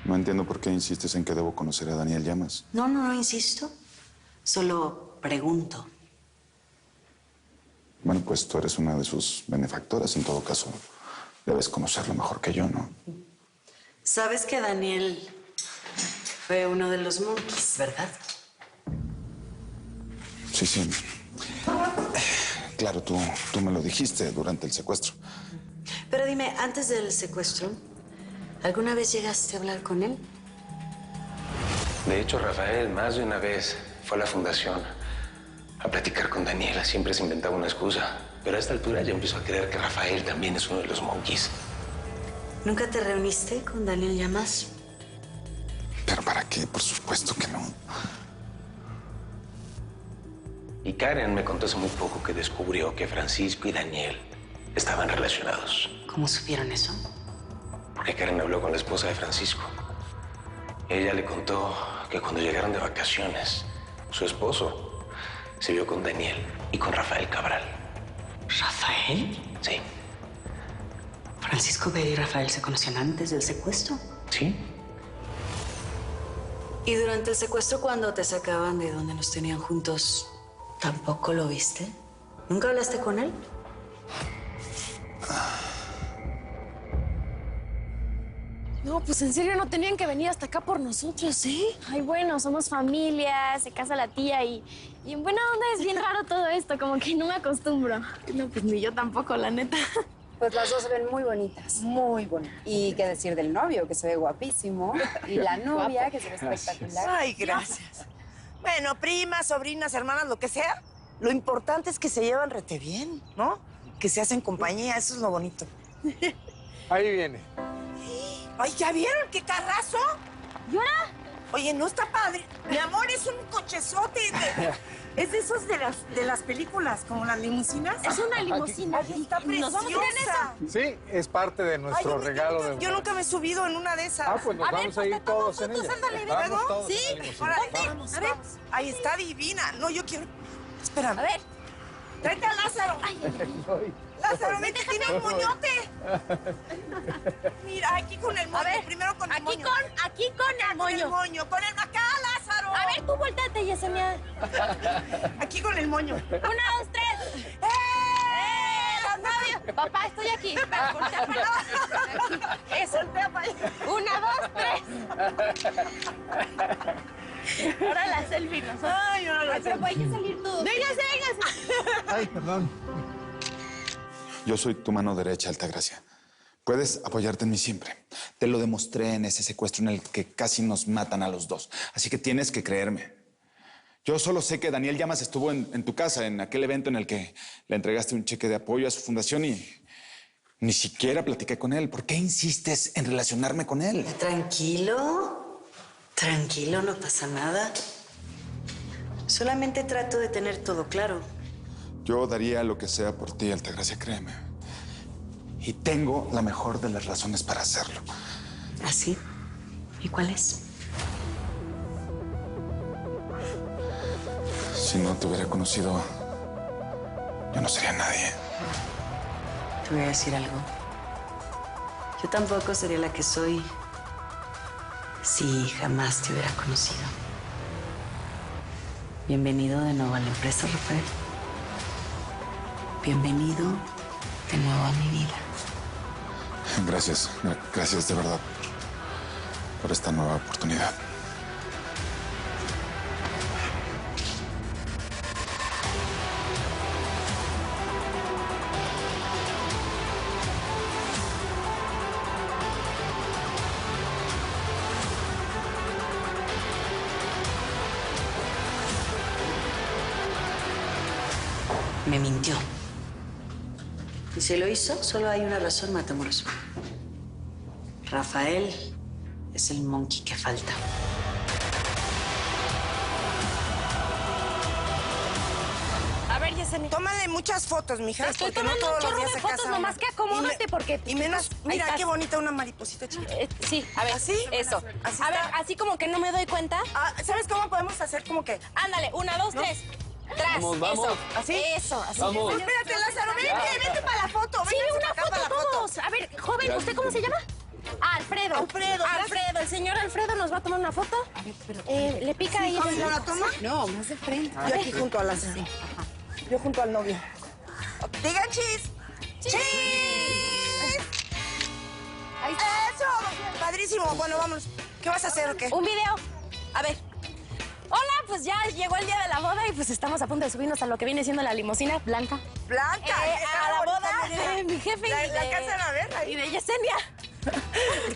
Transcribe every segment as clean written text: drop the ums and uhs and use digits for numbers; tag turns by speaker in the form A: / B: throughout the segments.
A: No entiendo por qué insistes en que debo conocer a Daniel Llamas.
B: No insisto. Solo pregunto.
A: Bueno, pues tú eres una de sus benefactoras. En todo caso, debes conocerlo mejor que yo, ¿no?
B: Sabes que Daniel fue uno de los monkeys, ¿verdad?
A: Sí. Claro, tú me lo dijiste durante el secuestro.
B: Pero dime, antes del secuestro, ¿alguna vez llegaste a hablar con él?
C: De hecho, Rafael más de una vez fue a la fundación a platicar con Daniela. Siempre se inventaba una excusa. Pero a esta altura ya empiezo a creer que Rafael también es uno de los monkeys.
B: ¿Nunca te reuniste con Daniel Llamas?
A: ¿Pero para qué? Por supuesto que no.
C: Y Karen me contó hace muy poco que descubrió que Francisco y Daniel estaban relacionados.
B: ¿Cómo supieron eso?
C: Porque Karen habló con la esposa de Francisco. Ella le contó que cuando llegaron de vacaciones, su esposo se vio con Daniel y con Rafael Cabral.
B: ¿Rafael?
C: Sí.
B: ¿Francisco Bell y Rafael se conocían antes del secuestro?
C: ¿Sí?
B: ¿Y durante el secuestro, cuando te sacaban de donde nos tenían juntos, tampoco lo viste? ¿Nunca hablaste con él?
D: No, pues en serio no tenían que venir hasta acá por nosotros, ¿eh?
E: Ay, bueno, somos familia, se casa la tía y en buena onda es bien raro todo esto, como que no me acostumbro.
D: No, pues ni yo tampoco, la neta.
F: Pues las dos se ven muy bonitas. Muy bonitas. Y qué decir del novio, que se ve guapísimo. Y la novia, que se ve espectacular.
G: Ay, gracias. Bueno, primas, sobrinas, hermanas, lo que sea, lo importante es que se llevan rete bien, ¿no? Que se hacen compañía, eso es lo bonito.
H: Ahí viene.
G: Ay, ¿ya vieron qué carrazo?
E: ¿Y ahora?
G: Oye, no está padre. Mi amor, es un cochezote. Es de esos de las películas, como las limusinas.
E: Es una limusina.
G: Ay, está preciosa.
E: ¿Nos vamos a ir en esa?
H: Sí, es parte de nuestro regalo de...
G: Yo nunca me he subido en una de esas.
H: Ah, pues nos vamos a ir todos en ella.
G: Ándale,
H: Vamos
G: ¿verdad?
H: todos
G: Sí,
H: en la limusina.
G: órale,
H: Vamos.
G: vamos, vamos. Ahí está divina. No, yo quiero... Espérame.
E: A ver.
G: Tráete a Lázaro. Lázaro, ven que tiene un moñote. Mira, aquí con el moño.
E: A ver,
G: primero con el moño.
E: Aquí con el
G: Con el
E: moño.
G: moño, con el... Acá, Lázaro.
E: A ver, tú volteate, Yesenia.
G: Aquí con el moño.
E: 1, 2, 3. ¡Los novios! Papá, estoy aquí. Voltea para allá. Eso.
G: Voltea para allá.
E: 1, 2, 3. Ahora la selfie nosotros.
G: Ay, ahora la
E: Pero hay que salir todos.
G: Véngase.
H: Ay, perdón.
A: Yo soy tu mano derecha, Altagracia. Puedes apoyarte en mí siempre. Te lo demostré en ese secuestro en el que casi nos matan a los dos. Así que tienes que creerme. Yo solo sé que Daniel Llamas estuvo en tu casa, en aquel evento en el que le entregaste un cheque de apoyo a su fundación y ni siquiera platiqué con él. ¿Por qué insistes en relacionarme con él?
B: Tranquilo, tranquilo, no pasa nada. Solamente trato de tener todo claro.
A: Yo daría lo que sea por ti, Altagracia, créeme. Y tengo la mejor de las razones para hacerlo.
B: ¿Así? ¿Y cuál es?
A: Si no te hubiera conocido, yo no sería nadie.
B: Te voy a decir algo. Yo tampoco sería la que soy si jamás te hubiera conocido. Bienvenido de nuevo a la empresa, Rafael. Bienvenido de nuevo a mi vida.
A: Gracias, gracias de verdad por esta nueva oportunidad.
B: Me mintió. Y si lo hizo, solo hay una razón, Matamoros. Rafael es el monkey que falta.
D: A ver, Yesenia.
G: Tómale muchas fotos, mija.
D: Estoy
G: porque
D: tomando
G: no
D: un
G: todos los
D: chorro
G: días
D: de
G: se
D: fotos,
G: casa
D: nomás
G: una.
D: que acomódate porque...
G: Y menos,
D: Ahí
G: mira
D: estás.
G: qué bonita una mariposita chiquita.
D: Sí, a ver.
G: ¿Así?
D: Eso.
G: Así
D: A ver,
G: está.
D: así como que no me doy cuenta.
G: Ah, ¿sabes cómo podemos hacer? Como que...
D: Ándale, 1, 2, 3. Tras,
H: Vamos, vamos.
D: eso.
G: ¿Así?
D: Eso, así.
H: Vamos.
G: Espérate, Lázaro, vente para la foto.
D: Sí,
G: Vénganse
D: una
G: para acá
D: foto
G: para la
D: todos. A ver, joven, ¿usted cómo se llama? Alfredo.
G: Alfredo,
D: Alfredo, el señor Alfredo nos va a tomar una foto. ¿Le pica ahí?
G: ¿Cómo la toma?
F: No, más de frente.
G: Yo aquí junto a las... Yo junto al novio. Digan cheese. ¡Cheese!
F: Ahí está.
G: ¡Eso! Padrísimo. Bueno, vámonos. ¿Qué vas a hacer o qué?
D: Un video. A ver. Hola, pues ya llegó el día de la boda y pues estamos a punto de subirnos a lo que viene siendo la limusina blanca.
G: Blanca.
D: A la boda de mi jefe
G: La
D: y de...
G: alcanzan a ver ahí.
D: Y de Yesenia.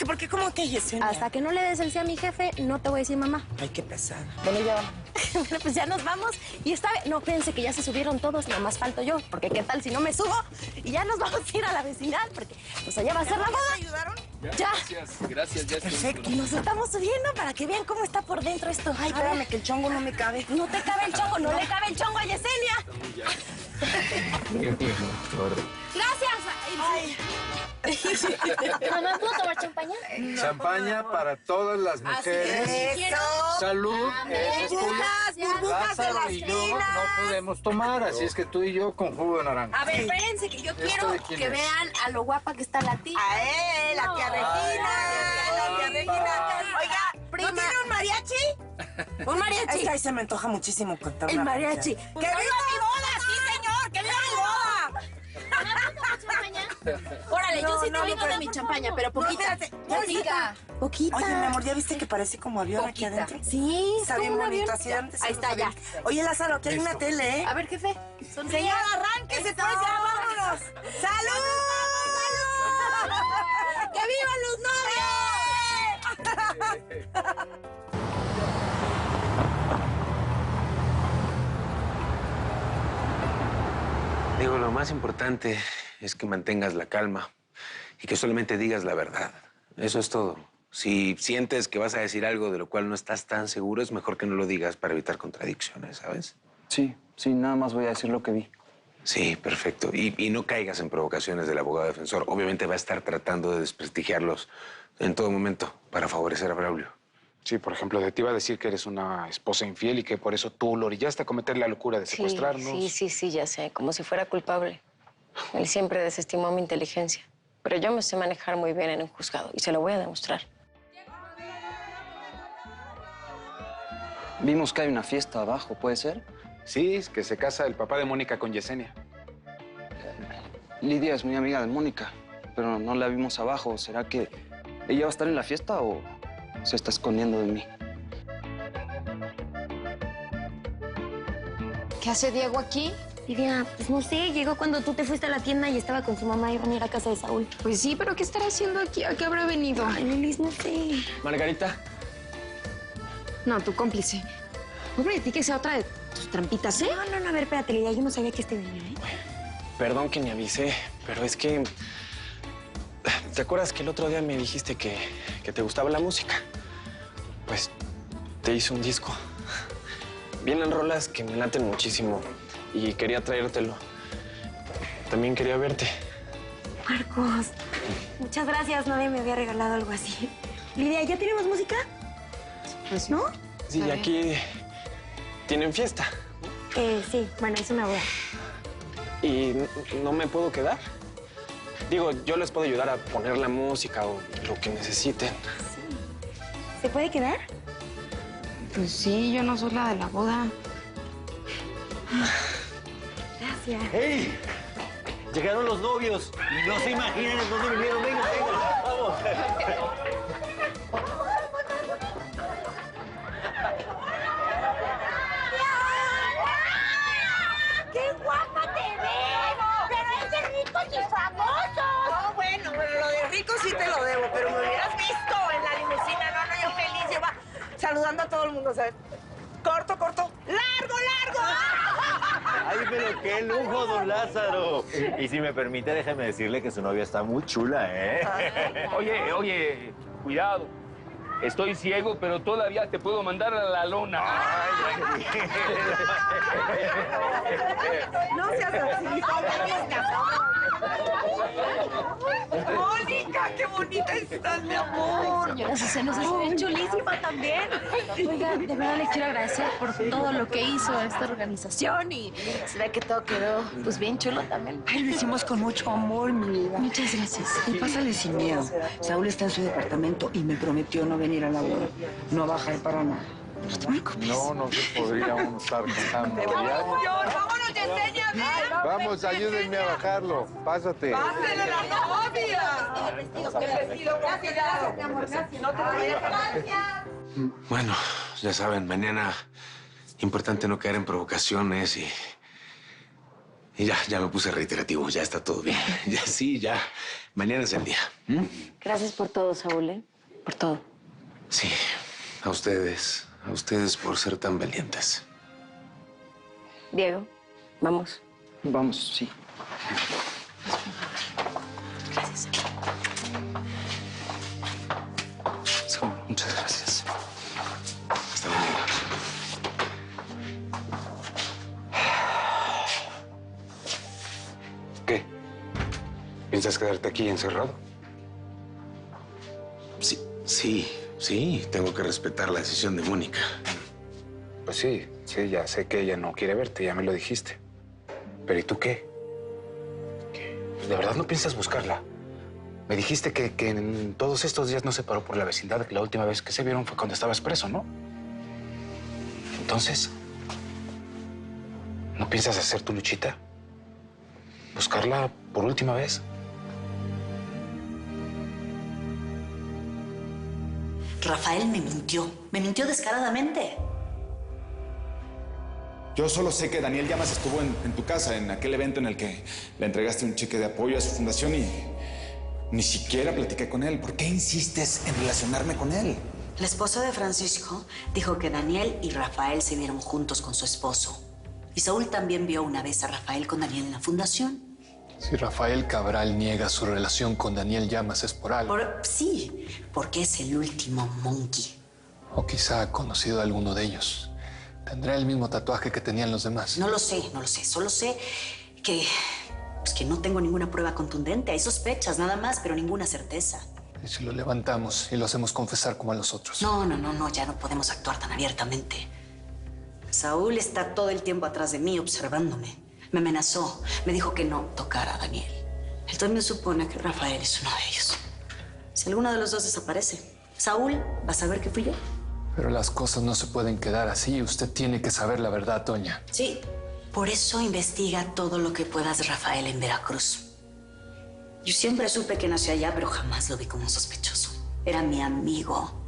G: ¿Por qué? ¿Cómo que Yesenia?
D: Hasta que no le des el sí a mi jefe, no te voy a decir mamá.
G: Ay, qué pesada. Bueno, ya vamos.
D: Bueno, pues ya nos vamos. Y esta vez, no, fíjense que ya se subieron todos, nada más falto yo. Porque qué tal si no me subo y ya nos vamos a ir a la vecindad, porque pues allá va a ser la boda.
G: ¿Te ayudaron?
D: Ya.
I: Gracias, ya estoy.
G: Perfecto.
D: Y nos estamos subiendo para que vean cómo está por dentro esto.
G: Ay, espérame, que el chongo no me cabe.
D: No te cabe el chongo, no le cabe el chongo a Yesenia. Gracias.
G: Ay.
D: Mamá, ¿puedo tomar champaña?
H: Champaña para todas las mujeres.
G: Eso.
H: Salud. Ese es tuyo.
G: Burbujas de
H: Lázaro
G: las
H: y yo
G: finas.
H: no podemos tomar, así es que tú y yo con jugo de naranja.
D: A ver, espérense, que yo quiero
H: de quién
D: que
H: es?
D: vean a lo guapa que está la tía.
G: La tía Regina. La tía Regina. Oiga,
D: Prima.
G: ¿no tiene un mariachi?
D: Un mariachi.
G: Es que ahí se me antoja muchísimo contar
D: El
G: una
D: mariachi.
G: ¡Que viva mi boda! ¡Sí, señor! ¡Que viva mi boda!
D: Órale, yo
G: No,
D: sí
G: no,
D: te digo
G: no,
D: de mi champaña, pero poquita.
G: espérate.
F: Poquita.
D: Poquita.
G: Oye, mi amor, ¿ya viste que parece como avión aquí
F: Poquita.
G: adentro?
D: Sí,
G: Está
D: como
G: bien
D: un
G: bonito,
D: avión.
G: así antes.
D: Ahí está, ya.
G: Oye, Lázaro, aquí hay una tele, ¿eh?
D: A ver, jefe.
G: Señor, arránquese, pues ya, vámonos. ¡Salud! ¡Salud! ¡Que vivan los novios!
C: Digo, lo más importante es que mantengas la calma y que solamente digas la verdad. Eso es todo. Si sientes que vas a decir algo de lo cual no estás tan seguro, es mejor que no lo digas para evitar contradicciones, ¿sabes?
I: Sí, nada más voy a decir lo que vi.
C: Sí, perfecto. Y no caigas en provocaciones del abogado defensor. Obviamente va a estar tratando de desprestigiarlos en todo momento para favorecer a Braulio.
J: Sí, por ejemplo, de ti iba a decir que eres una esposa infiel y que por eso tú lo orillaste a cometer la locura de secuestrarnos.
K: Sí, ya sé, como si fuera culpable. Él siempre desestimó mi inteligencia, pero yo me sé manejar muy bien en un juzgado y se lo voy a demostrar.
I: Vimos que hay una fiesta abajo, ¿puede ser?
J: Sí, es que se casa el papá de Mónica con Yesenia.
I: Lidia es muy amiga de Mónica, pero no la vimos abajo. ¿Será que ella va a estar en la fiesta o se está escondiendo de mí?
E: ¿Qué hace Diego aquí?
D: Lidia, pues no sé, llegó cuando tú te fuiste a la tienda y estaba con su mamá y iban a ir a casa de Saúl.
E: Pues sí, pero ¿qué estará haciendo aquí? ¿A qué habrá venido?
D: Ay, Lilis, no sé.
I: Margarita.
E: No, tu cómplice. Pobre de ti que sea otra de tus trampitas, ¿eh?
D: No, a ver, espérate, Lidia, yo no sabía que este venía, ¿eh?
L: Perdón que ni avisé, pero es que... ¿Te acuerdas que el otro día me dijiste que te gustaba la música? Pues te hice un disco. Vienen rolas que me laten muchísimo y quería traértelo. También quería verte.
D: Marcos, muchas gracias. Nadie me había regalado algo así. Lidia, ¿ya tenemos música?
E: Pues
D: ¿No?
L: Sí, aquí tienen fiesta.
D: Sí, bueno, es una boda.
L: ¿Y no me puedo quedar? Digo, yo les puedo ayudar a poner la música o lo que necesiten.
D: ¿Se puede quedar?
E: Pues sí, yo no soy la de la boda.
D: Gracias.
M: ¡Hey! Llegaron los novios y no se imaginan en dónde vinieron. Venga, vamos.
G: ¡Qué guapa te ves! ¡Pero es de ricos y famosos! No, bueno, lo de rico sí te lo debo, pero me hubieras visto en la limusina. No, yo feliz, yo va saludando a todo el mundo, ¿sabes? Corto, largo.
M: Ay, pero qué lujo, don Lázaro. Y si me permite, déjeme decirle que su novia está muy chula, ¿eh?
N: Oye, cuidado. Estoy ciego, pero todavía te puedo mandar a la lona.
G: No seas así, Mónica, qué bonita estás, mi amor.
E: Señora Susana, se ve chulísima también. Oiga, de verdad le quiero agradecer por todo lo que hizo esta organización y se ve que todo quedó pues bien chulo también.
G: Ay, lo hicimos con mucho amor, mi vida.
E: Muchas gracias.
G: Y pásale sin miedo. Saúl está en su departamento y me prometió no venir a la boda. No bajar para nada.
E: No te preocupes.
H: No se podría uno estar cantando.
G: ¡Vámonos, Yesenia!
H: Vamos, ayúdenme a bajarlo. Pásate.
G: ¡Pásale la novia! ¡Qué vestido! Gracias, mi amor. Gracias. No te vayas. Gracias.
C: Bueno, ya saben, mañana importante no caer en provocaciones y ya me puse reiterativo, ya está todo bien. Ya. Mañana es el día.
K: Gracias por todo, Saúl, ¿eh? Por todo.
C: Sí, a ustedes por ser tan valientes.
K: Diego, vamos.
I: Vamos, sí.
K: Gracias.
I: Saúl, muchas gracias.
C: Hasta luego.
J: ¿Qué? ¿Piensas quedarte aquí encerrado?
C: Sí, tengo que respetar la decisión de Mónica.
J: Pues sí, ya sé que ella no quiere verte, ya me lo dijiste. Pero ¿y tú qué? ¿De verdad no piensas buscarla? Me dijiste que en todos estos días no se paró por la vecindad, que la última vez que se vieron fue cuando estabas preso, ¿no? Entonces, ¿no piensas hacer tu luchita? ¿Buscarla por última vez?
B: Rafael me mintió descaradamente.
A: Yo solo sé que Daniel Llamas estuvo en tu casa, en aquel evento en el que le entregaste un cheque de apoyo a su fundación y ni siquiera platiqué con él. ¿Por qué insistes en relacionarme con él?
B: La esposa de Francisco dijo que Daniel y Rafael se vieron juntos con su esposo. Y Saúl también vio una vez a Rafael con Daniel en la fundación.
O: Si Rafael Cabral niega su relación con Daniel Llamas es por algo.
B: Sí, porque es el último monkey.
O: O quizá ha conocido a alguno de ellos. ¿Tendrá el mismo tatuaje que tenían los demás?
B: No lo sé. Solo sé que no tengo ninguna prueba contundente. Hay sospechas, nada más, pero ninguna certeza.
O: ¿Y si lo levantamos y lo hacemos confesar como a los otros?
B: No, ya no podemos actuar tan abiertamente. Saúl está todo el tiempo atrás de mí, observándome. Me amenazó, me dijo que no tocara a Daniel. Él también supone que Rafael es uno de ellos. Si alguno de los dos desaparece, Saúl va a saber que fui yo.
O: Pero las cosas no se pueden quedar así. Usted tiene que saber la verdad, Toña.
B: Sí, por eso investiga todo lo que puedas de Rafael en Veracruz. Yo siempre supe que nació allá, pero jamás lo vi como un sospechoso. Era mi amigo.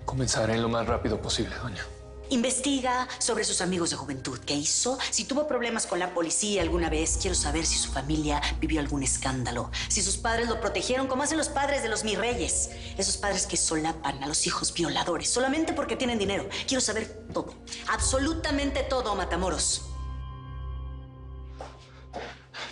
O: Comenzaré lo más rápido posible, Doña.
B: Investiga sobre sus amigos de juventud. ¿Qué hizo? Si tuvo problemas con la policía alguna vez, quiero saber si su familia vivió algún escándalo. Si sus padres lo protegieron, como hacen los padres de los mis reyes. Esos padres que solapan a los hijos violadores solamente porque tienen dinero. Quiero saber todo. Absolutamente todo, Matamoros.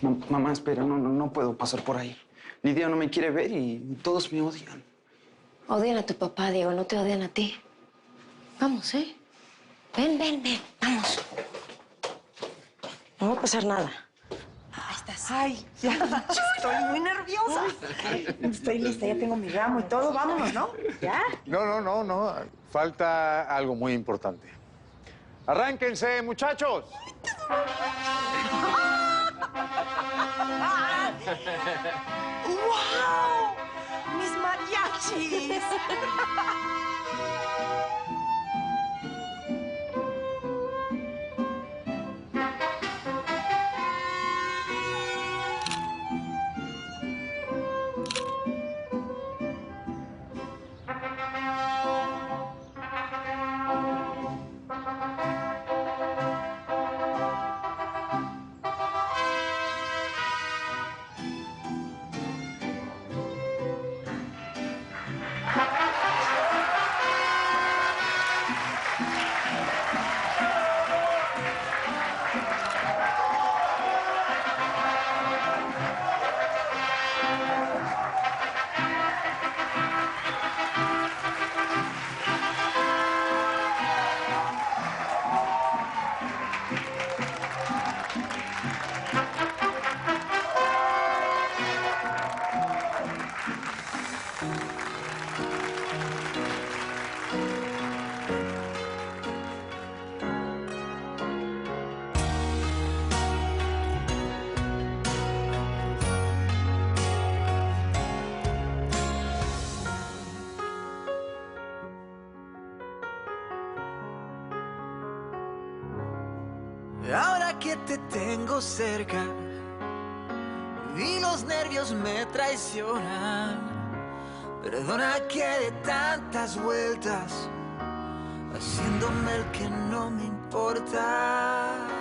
I: Mamá, espera, no puedo pasar por ahí. Lidia no me quiere ver y todos me odian.
K: Odian a tu papá, Diego, no te odian a ti. Vamos, ¿eh? Ven, vamos. No va a pasar nada.
G: Ahí estás. Ay, ya. Estoy muy nerviosa. Estoy lista, ya tengo mi ramo y todo. Vámonos, ¿no? ¿Ya?
H: No. Falta algo muy importante. ¡Arránquense, muchachos!
G: ¡Wow! ¡Mis mariachis!
P: que te tengo cerca y los nervios me traicionan. Perdona que de tantas vueltas, haciéndome el que no me importa.